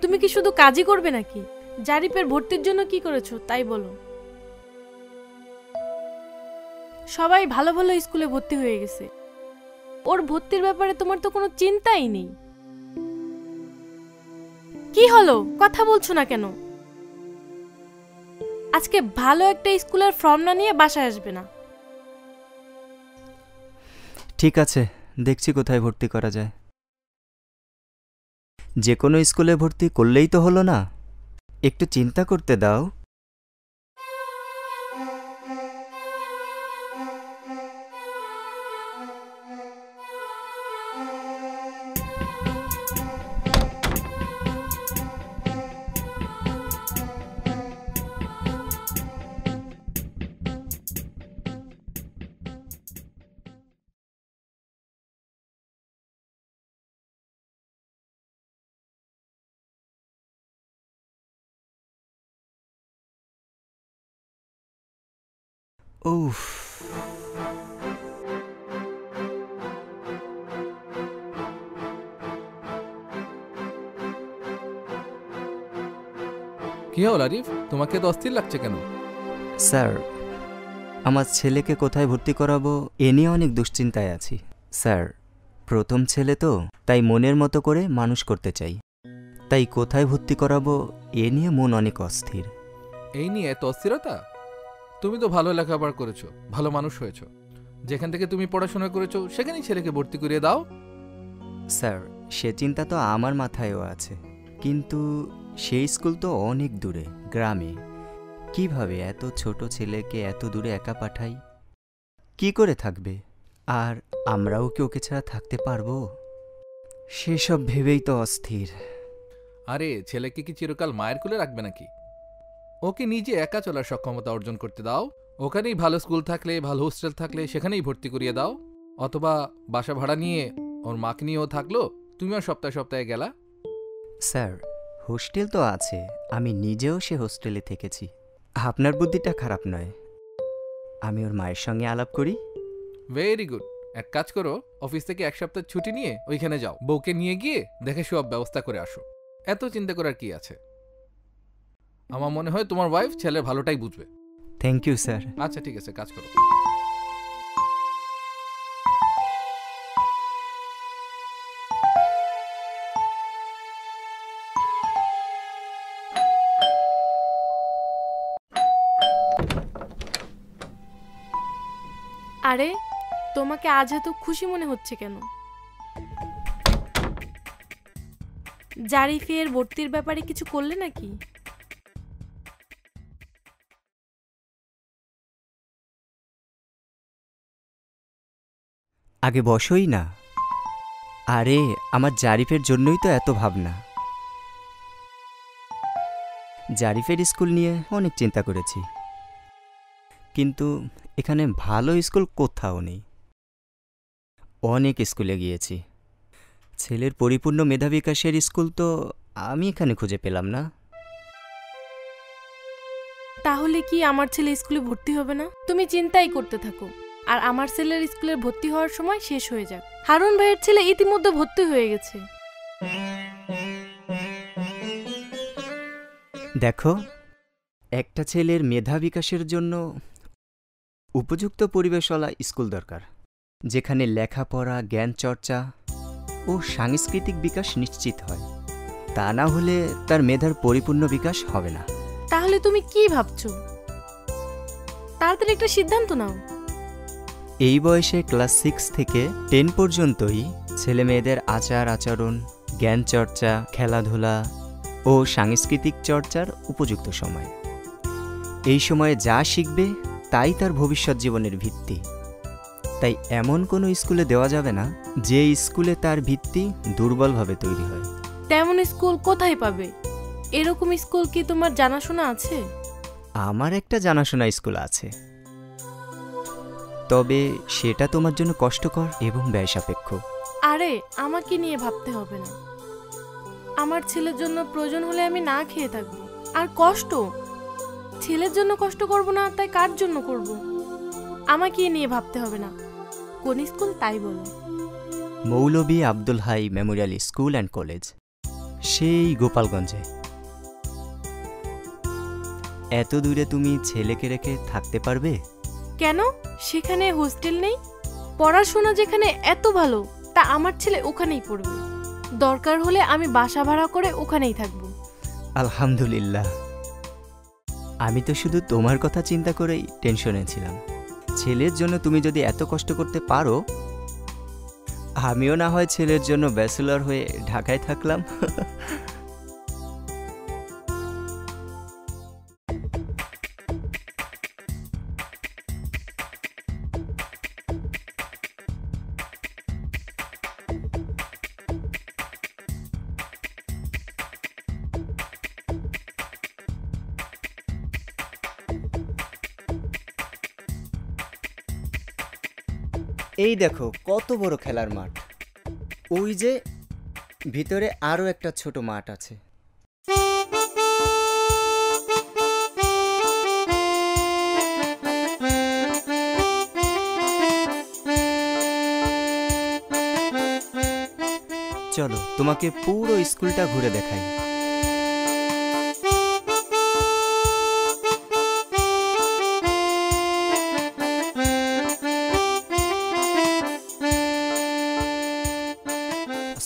তুমি কি শুধু কাজই করবে নাকি? জারিফের ভর্তির জন্য কি করেছো তাই বলো। সবাই ভালো ভালো স্কুলে ভর্তি হয়ে গেছে, ওর ভর্তির ব্যাপারে তোমার তো কোনো চিন্তাই নেই। কি হলো, কথা বলছো না কেন? আজকে ভালো একটা স্কুলের ফর্ম না নিয়ে বাসায় আসবে না। ঠিক আছে, দেখছি কোথায় ভর্তি করা যায়। যে কোনো স্কুলে ভর্তি করলেই তো হলো না, একটু চিন্তা করতে দাও। উফ, কি হল আরিফ, তোমাকে তো অস্থির লাগছে কেন? স্যার, আমার ছেলেকে কোথায় ভর্তি করাবো এ নিয়ে অনেক দুশ্চিন্তায় আছি। স্যার, প্রথম ছেলে তো, তাই মনের মতো করে মানুষ করতে চাই। তাই কোথায় ভর্তি করাবো এ নিয়ে মন অনেক অস্থির। এই নিয়ে এত অস্থিরতা? তুমি তো ভালো লেখাপড়া করেছো, ভালো মানুষ হয়েছো, যেখান থেকে তুমি পড়াশোনা করেছো সেখানেই ছেলেকে ভর্তি করিয়ে দাও। স্যার, সে চিন্তা তো আমার মাথায়ও আছে, কিন্তু সেই স্কুল তো অনেক দূরে, গ্রামে। কিভাবে এত ছোট ছেলেকে এত দূরে একা পাঠাই? কি করে থাকবে? আর আমরাও কি ওকে ছাড়া থাকতে পারবো? সেসব ভেবেই তো অস্থির। আরে ছেলেকে কি চিরকাল মায়ের কোলে রাখবে নাকি? ওকে নিজে একা চলার সক্ষমতা অর্জন করতে দাও। ওখানেই ভালো স্কুল থাকলে, ভালো হোস্টেল থাকলে সেখানেই ভর্তি করিয়ে দাও। অথবা বাসা ভাড়া নিয়ে ওর মাকে নিয়েও থাকলো, তুমিও সপ্তাহে সপ্তাহে গেলা। স্যার, হোস্টেল তো আছে, আমি নিজেও সে হোস্টেলে থেকেছি। আপনার বুদ্ধিটা খারাপ নয়, আমি ওর মায়ের সঙ্গে আলাপ করি। Very good. এক কাজ করো, অফিস থেকে এক সপ্তাহ ছুটি নিয়ে ওইখানে যাও, বউকে নিয়ে গিয়ে দেখে সব ব্যবস্থা করে আসো। এত চিন্তা করার কি আছে? আমার মনে হয় তোমার ওয়াইফ ছেলের ভালোটাই বুঝবে। Thank you sir. আচ্ছা ঠিক আছে, কাজ করো। আরে তোমাকে আজ এত খুশি মনে হচ্ছে কেন? জারিফের ভর্তির ব্যাপারে কিছু করলে নাকি? আগে বসোই না। আরে আমার জারিফের জন্যই তো এত ভাবনা। জারিফের স্কুল নিয়ে অনেক চিন্তা করেছি, কিন্তু এখানে ভালো স্কুল কোথাও নেই। অনেক স্কুলে গিয়েছি, ছেলের পরিপূর্ণ মেধা বিকাশের স্কুল তো আমি এখানে খুঁজে পেলাম না। তাহলে কি আমার ছেলে স্কুলে ভর্তি হবে না? তুমি চিন্তাই করতে থাকো, আর আমার ছেলের স্কুলে ভর্তি হওয়ার সময় শেষ হয়ে যাক। হারুন ভাইয়ের ছেলে ইতিমধ্যে ভর্তি হয়ে গেছে। দেখো, একটা ছেলের মেধা বিকাশের জন্য উপযুক্ত পরিবেশওয়ালা স্কুল দরকার, যেখানে লেখাপড়া, জ্ঞান চর্চা ও সাংস্কৃতিক বিকাশ নিশ্চিত হয়। তা না হলে তার মেধার পরিপূর্ণ বিকাশ হবে না। তাহলে তুমি কি ভাবছো? তাড়াতাড়ি একটা সিদ্ধান্ত নাও। এই বয়সে ক্লাস 6 থেকে 10 পর্যন্তই ছেলে মেয়েদের আচার আচরণ, জ্ঞান চর্চা, খেলাধুলা ও সাংস্কৃতিক চর্চার উপযুক্ত সময়। এই সময়ে যা শিখবে তাই তার ভবিষ্যৎ জীবনের ভিত্তি। তাই এমন কোনো স্কুলে দেওয়া যাবে না যে স্কুলে তার ভিত্তি দুর্বলভাবে তৈরি হয়। তেমন স্কুল কোথায় পাবে? এরকম স্কুল কি তোমার জানাশোনা আছে? আমার একটা জানাশোনা স্কুল আছে, তবে সেটা তোমার জন্য কষ্টকর এবং ব্যয়সাপেক্ষ। আরে আমাকে নিয়ে ভাবতে হবে না, আমার ছেলের জন্য প্রয়োজন হলে আমি না খেয়ে থাকবো। আর কষ্ট, ছেলের জন্য কষ্ট করব না তাই কার জন্য করব? আমাকে নিয়ে ভাবতে হবে না। কোন স্কুল তাই বলো? Maulvi Abdul Hai memorial school and college. সেই গোপালগঞ্জে। এত দূরে তুমি ছেলেকে রেখে থাকতে পারবে? কেন, সেখানে হোস্টেল নেই? পড়াশোনা যেখানে এত ভালো, তা আমার ছেলে ওখানেই পড়বে। দরকার হলে আমি বাসা ভাড়া করে ওখানেই থাকবো। আলহামদুলিল্লাহ। আমি তো শুধু তোমার কথা চিন্তা করেই টেনশনে ছিলাম। ছেলের জন্য তুমি যদি এত কষ্ট করতে পারো, আমিও না হয় ছেলের জন্য ব্যাচেলর হয়ে ঢাকায় থাকলাম। এই দেখো কত বড় খেলার মাঠ। ওই যে ভিতরে আরো একটা ছোট মাঠ আছে। চলো তোমাকে পুরো স্কুলটা ঘুরে দেখাই।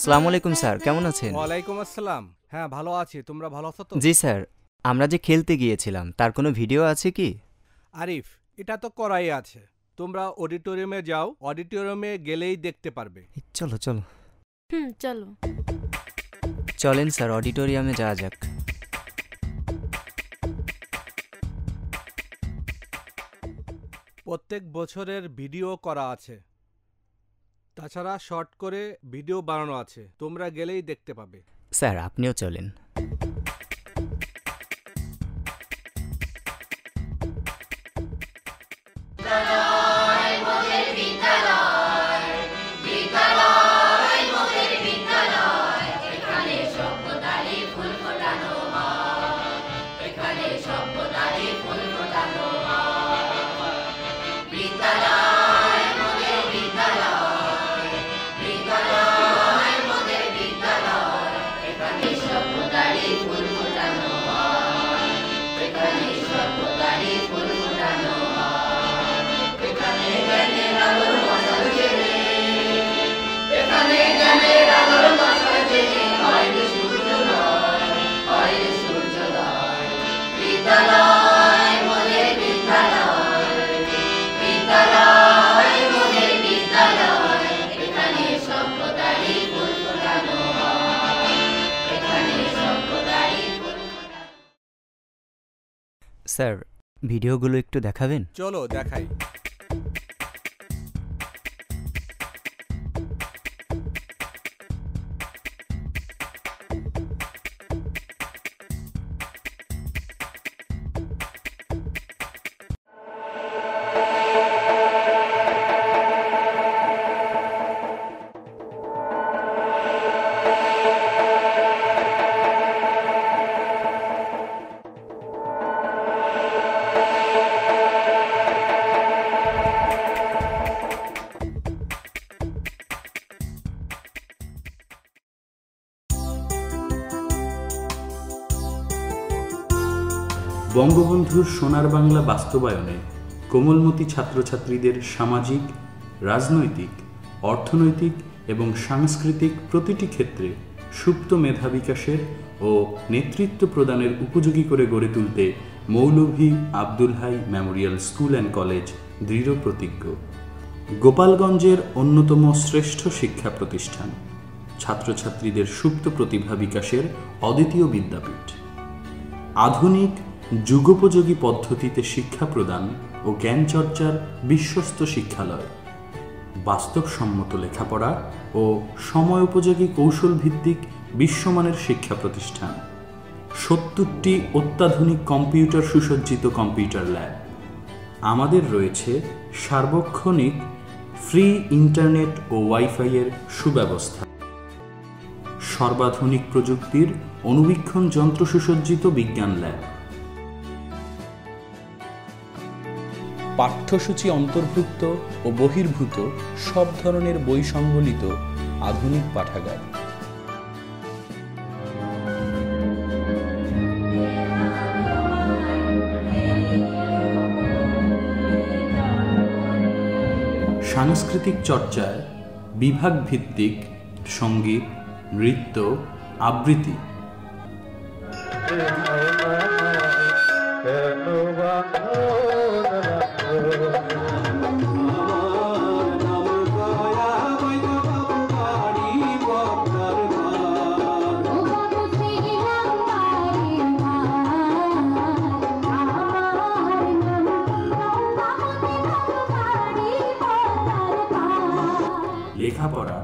আসসালামু আলাইকুম স্যার, কেমন আছেন? ওয়ালাইকুম আসসালাম। হ্যাঁ, ভালো আছি। তোমরা ভালো আছো তো? জি স্যার, আমরা যে খেলতে গিয়েছিলাম তার কোনো ভিডিও আছে কি? আরিফ, এটা তো করাই আছে। তোমরা অডিটোরিয়ামে যাও, অডিটোরিয়ামে গেলেই দেখতে পারবে। চলো চলো। চলো। চলেন স্যার, অডিটোরিয়ামে যাওয়া যাক। প্রত্যেক বছরের ভিডিও করা আছে, তাছাড়া শর্ট করে ভিডিও বানানো আছে। তোমরা গেলেই দেখতে পাবে। স্যার আপনিও চলেন। স্যার ভিডিওগুলো একটু দেখাবেন? চলো দেখাই। বঙ্গবন্ধুর সোনার বাংলা বাস্তবায়নে কোমলমতি ছাত্রছাত্রীদের সামাজিক, রাজনৈতিক, অর্থনৈতিক এবং সাংস্কৃতিক প্রতিটি ক্ষেত্রে সুপ্ত মেধা বিকাশের ও নেতৃত্ব প্রদানের উপযোগী করে গড়ে তুলতে Maulvi Abdul Hai memorial school and college দৃঢ় প্রতিজ্ঞ। গোপালগঞ্জের অন্যতম শ্রেষ্ঠ শিক্ষা প্রতিষ্ঠান, ছাত্রছাত্রীদের সুপ্ত প্রতিভা বিকাশের অদ্বিতীয় বিদ্যাপীঠ। আধুনিক যুগোপযোগী পদ্ধতিতে শিক্ষা প্রদান ও জ্ঞান চর্চার বিশ্বস্ত শিক্ষালয়, বাস্তবসম্মত লেখাপড়া ও সময়োপযোগী কৌশল ভিত্তিক বিশ্বমানের শিক্ষা প্রতিষ্ঠান, ৭০টি অত্যাধুনিক কম্পিউটার সুসজ্জিত কম্পিউটার ল্যাব। আমাদের রয়েছে সার্বক্ষণিক ফ্রি ইন্টারনেট ও ওয়াইফাইয়ের সুব্যবস্থা, সর্বাধুনিক প্রযুক্তির অণুবীক্ষণ যন্ত্র সুসজ্জিত বিজ্ঞান ল্যাব, পাঠ্যসূচি অন্তর্ভুক্ত ও বহির্ভূত সব ধরনের বই সংবলিত আধুনিক পাঠাগার, সাংস্কৃতিক চর্চায় বিভাগ ভিত্তিক সঙ্গীত, নৃত্য, আবৃত্তি। লেখাপড়া,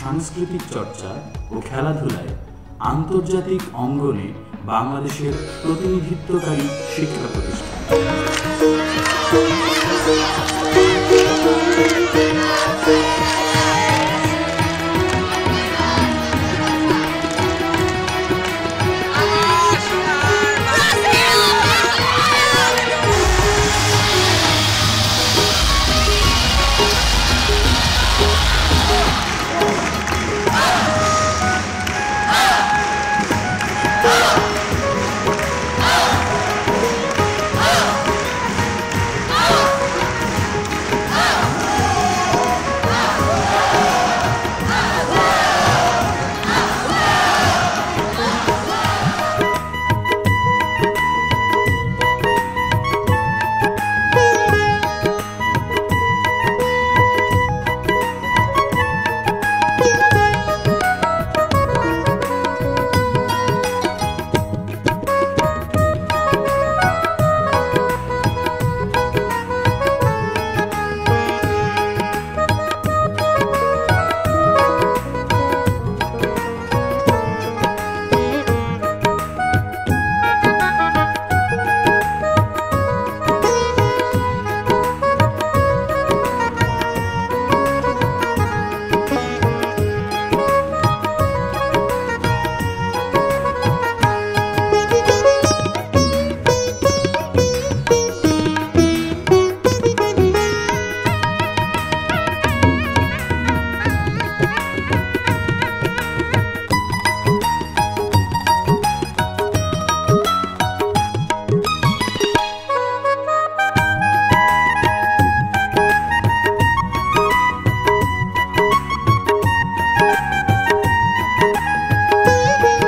সাংস্কৃতিক চর্চা ও খেলাধুলায় আন্তর্জাতিক অঙ্গনে বাংলাদেশের প্রতিনিধিত্বকারী শিক্ষা প্রতিষ্ঠান।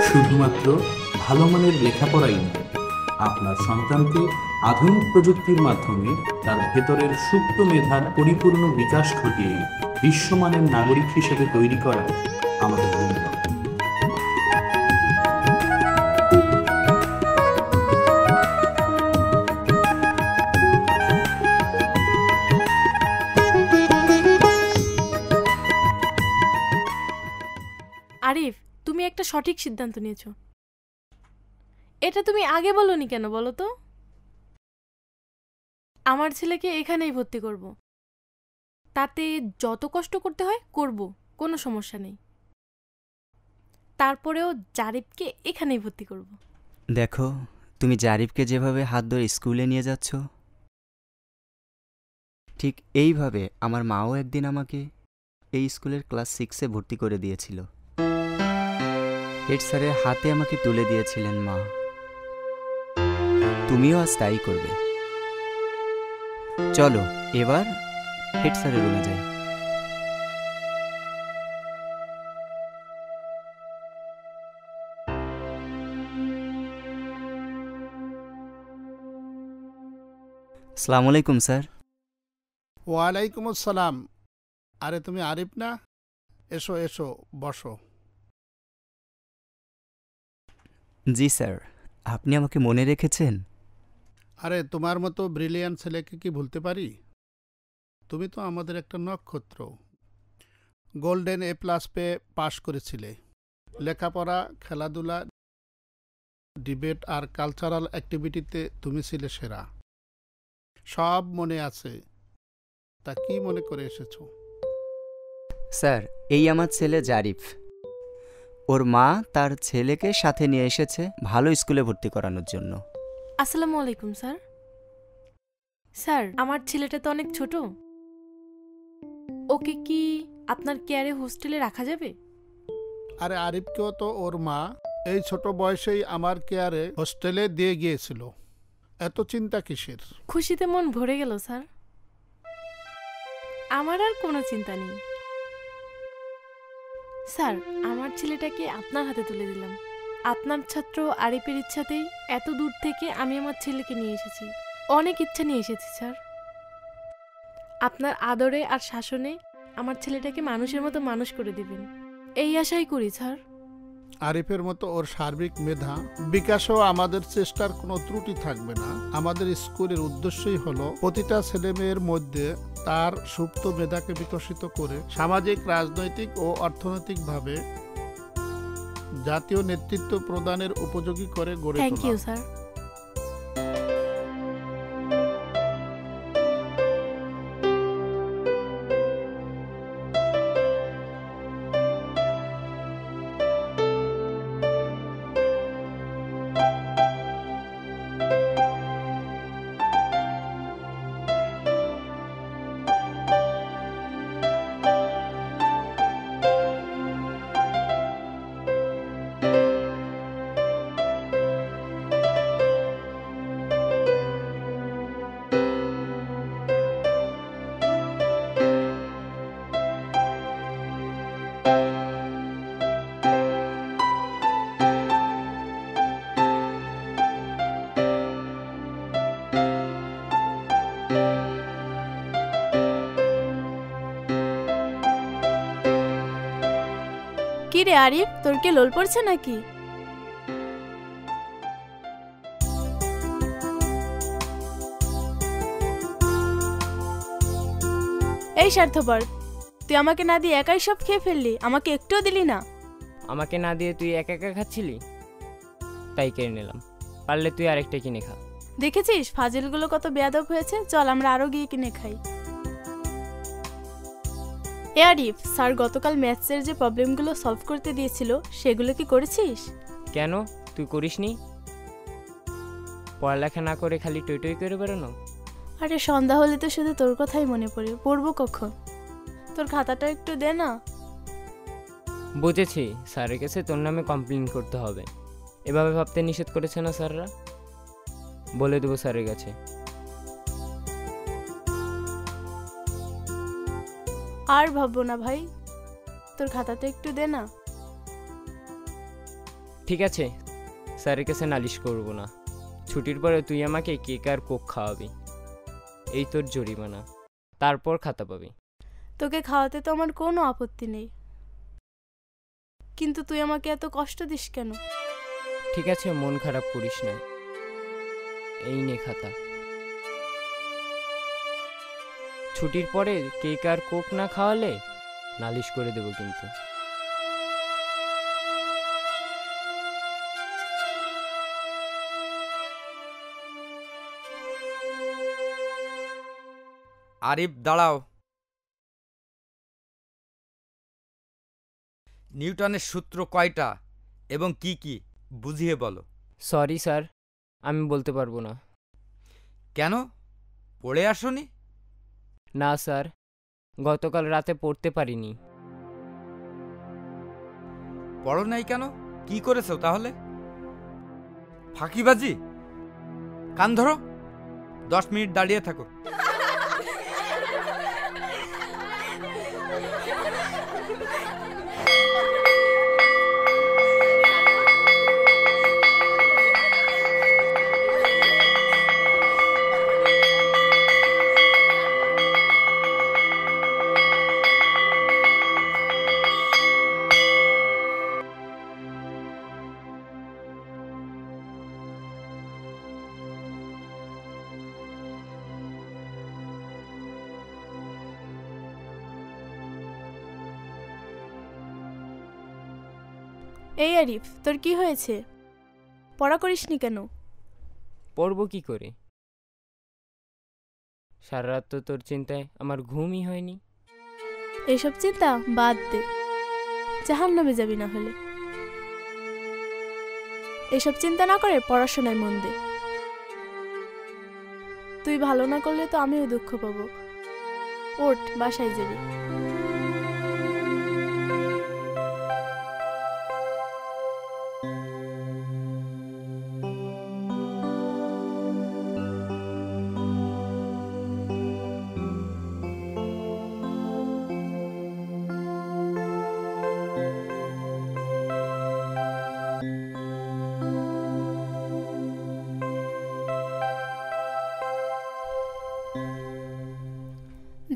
শুধুমাত্র ভালো মানের লেখাপড়াই নয়, আপনার সন্তানকে আধুনিক প্রযুক্তির মাধ্যমে তার ভেতরের সুপ্ত মেধার পরিপূর্ণ বিকাশ ঘটিয়ে বিশ্বমানের নাগরিক হিসেবে তৈরি করা আমাদের লক্ষ্য। আরিফ, তুমি একটা সঠিক সিদ্ধান্ত নিয়েছো। এটা তুমি আগে বলনি কেন বলো তো? আমার ছেলেকে এখানেই ভর্তি করব, তাতে যত কষ্ট করতে হয় করব, কোনো সমস্যা নেই। তারপরেও জারিফকে এখানেই ভর্তি করব। দেখো, তুমি জারিফকে যেভাবে হাত ধরে স্কুলে নিয়ে যাচ্ছ, ঠিক এইভাবে আমার মাও একদিন আমাকে এই স্কুলের ক্লাস 6-এ ভর্তি করে দিয়েছিল। হেড স্যারের হাতে আমাকে তুলে দিয়েছিলেন মা। তুমিও আজ তাই করবে। চলো এবার হেড স্যারের রুমে যাই। আসসালামু আলাইকুম স্যার। ওয়ালাইকুম আসসালাম। আরে তুমি আরিফ না? এসো এসো, বসো। জি স্যার, আপনি আমাকে মনে রেখেছেন? আরে তোমার মতো ব্রিলিয়ান্ট ছেলেকে কি ভুলতে পারি? তুমি তো আমাদের একটা নক্ষত্র। গোল্ডেন A+ পেয়ে পাশ করেছিলে। লেখাপড়া, খেলাধুলা, ডিবেট আর কালচারাল অ্যাক্টিভিটিতে তুমি ছিলে সেরা। সব মনে আছে। তা কি মনে করে এসেছো? স্যার, এই আমার ছেলে জারিফ। ওর মা তার ছেলেকে সাথে নিয়ে এসেছে ভালো স্কুলে ভর্তি করানোর জন্য। আসসালামু আলাইকুম স্যার। স্যার, আমার ছেলেটা তো অনেক ছোট, ওকে কি আপনার কেয়ারে হোস্টেলে রাখা যাবে? আরে আরিফকেও তো ওর মা এই ছোট বয়সেই আমার কেয়ারে হোস্টেলে দিয়ে গিয়েছিল। এত চিন্তা কিসের? খুশিতে মন ভরে গেল স্যার। আমার আর কোনো চিন্তা নেই স্যার। আমার ছেলেটাকে আপনার হাতে তুলে দিলাম। আপনার ছাত্র আরিফের ইচ্ছাতেই এত দূর থেকে আমি আমার ছেলেকে নিয়ে এসেছি। অনেক ইচ্ছা নিয়ে এসেছি স্যার। আপনার আদরে আর শাসনে আমার ছেলেটাকে মানুষের মতো মানুষ করে দিবেন, এই আশাই করি স্যার। আরিফের মতো ওর সার্বিক মেধা বিকাশেও আমাদের চেষ্টার কোনো ত্রুটি থাকবে না। আমাদের স্কুলের উদ্দেশ্যই হলো প্রতিটা ছেলে মেয়ের মধ্যে তার সুপ্ত মেধাকে বিকশিত করে সামাজিক, রাজনৈতিক ও অর্থনৈতিকভাবে জাতীয় নেতৃত্ব প্রদানের উপযোগী করে গড়ে থ্যাংক ইউ তোলা। স্যার। কি রে আরিফ, তোর কি লোল পড়ছে নাকি? এই স্বার্থপর, তুই আমাকে না দিয়ে একাই সব খেয়ে ফেললি, আমাকে একটুও দিলি না। আমাকে না দিয়ে তুই একা একা খাচ্ছিলি, তাই কেড়ে নিলাম। পারলে তুই আরেকটা কিনে খা। দেখেছিস ফাজিলগুলো কত বেয়াদব হয়েছে। চল আমরা আরো গিয়ে কিনে খাই। এ আরিফ, স্যার গতকাল ম্যাথসের যে প্রবলেমগুলো সলভ করতে দিয়েছিল সেগুলো কি করেছিস? কেন, তুই করিসনি? পড়ালেখা না করে খালি টই টই করে বেরোনো? আরে সন্ধ্যা হলে তো শুধু তোর কথাই মনে পড়ে, পড়বো কখন? তোর খাতাটা একটু দে না। বুঝেছি, স্যারের কাছে তোর নামে কমপ্লেন করতে হবে। এভাবে ভাবতে নিষেধ করেছে না স্যাররা? বলে দেবো স্যারের কাছে। আর ভাববো না ভাই, তোর খাতাটা একটু দে না। ঠিক আছে, স্যারের কাছে নালিশ করবো না। ছুটির পরে তুই আমাকে কেক আর কোক খাওয়াবি, এই তোর জরিমানা। তারপর খাতা পাবি। তোকে খাওয়াতে তো আমার কোনো আপত্তি নেই, কিন্তু তুই আমাকে এত কষ্ট দিস কেন? ঠিক আছে, মন খারাপ করিস না। এই নে খাতা। ছুটির পরে কেক আর কোক না খাওয়ালে নালিশ করে দেব কিন্তু। আরিফ দাঁড়াও। নিউটনের সূত্র কয়টা এবং কি কি বুঝিয়ে বলো। সরি স্যার, আমি বলতে পারবো না। কেন, পড়ে আসোনি? না স্যার, গতকাল রাতে পড়তে পারিনি। পড়ো নাই কেন? কি করেছো তাহলে? ফাঁকিবাজি? কান ধরো, 10 মিনিট দাঁড়িয়ে থাকো। এই আরিফ, তোর কি হয়েছে? পড়া করিসনি কেন? পড়বো কি করে? সারা রাত তো তোর চিন্তায় আমার ঘুমই হয়নি। এসব চিন্তা বাদ দে, জাহান্নামে যাবি না হলে। এসব চিন্তা না করে পড়াশোনায় মন দে। তুই ভালো না করলে তো আমিও দুঃখ পাবো। ওঠ, বাসায় যাবি।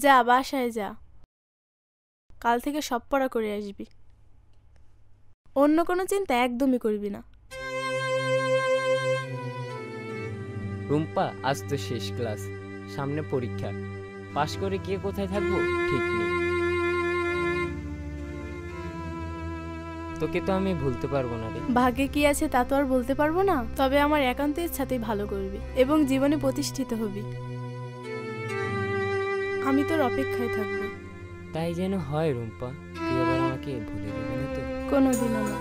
যা বাসায় যা, কাল থেকে সব পড়া করে আসবি, অন্য কোনো চিন্তা একদমই করবি না। রুম্পা, আজ তো শেষ ক্লাস, সামনে পরীক্ষা, পাশ করে কে কোথায় থাকবো ঠিক নেই। তোকে তো আমি ভুলতে পারবো না রে। ভাগ্যে কি আছে তা তো আর বলতে পারবো না, তবে আমার একান্ত ইচ্ছাতেই ভালো করবি এবং জীবনে প্রতিষ্ঠিত হবি। আমি তোর অপেক্ষায় থাকবো। তাই যেন হয় রুম্পা, তুই আবার আমাকে ভুলে দেবে না তো? কোনোদিনও না।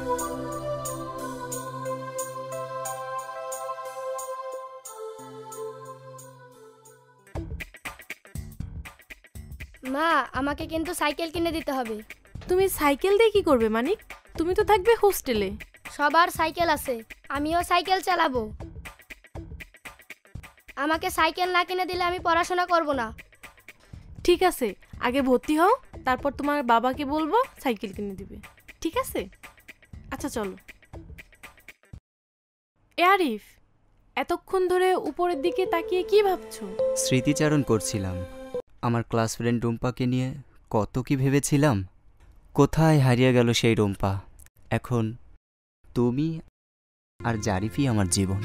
মা, আমাকে কিন্তু সাইকেল কিনে দিতে হবে। তুমি সাইকেল দিয়ে কি করবে মানিক? তুমি তো থাকবে হোস্টেলে। সবার সাইকেল আছে, আমিও সাইকেল চালাবো। আমাকে সাইকেল না কিনে দিলে আমি পড়াশোনা করব না। ঠিক আছে, আগে ভর্তি হও, তারপর তোমার বাবাকে বলবো সাইকেল কিনে দিবে, ঠিক আছে? আচ্ছা চলো। এ আরিফ, এতক্ষণ ধরে উপরের দিকে তাকিয়ে কি ভাবছো? স্মৃতিচারণ করছিলাম। আমার ক্লাস ফ্রেন্ড রুম্পাকে নিয়ে কত কি ভেবেছিলাম। কোথায় হারিয়ে গেল সেই রুম্পা। এখন তুমি আর জারিফই আমার জীবন।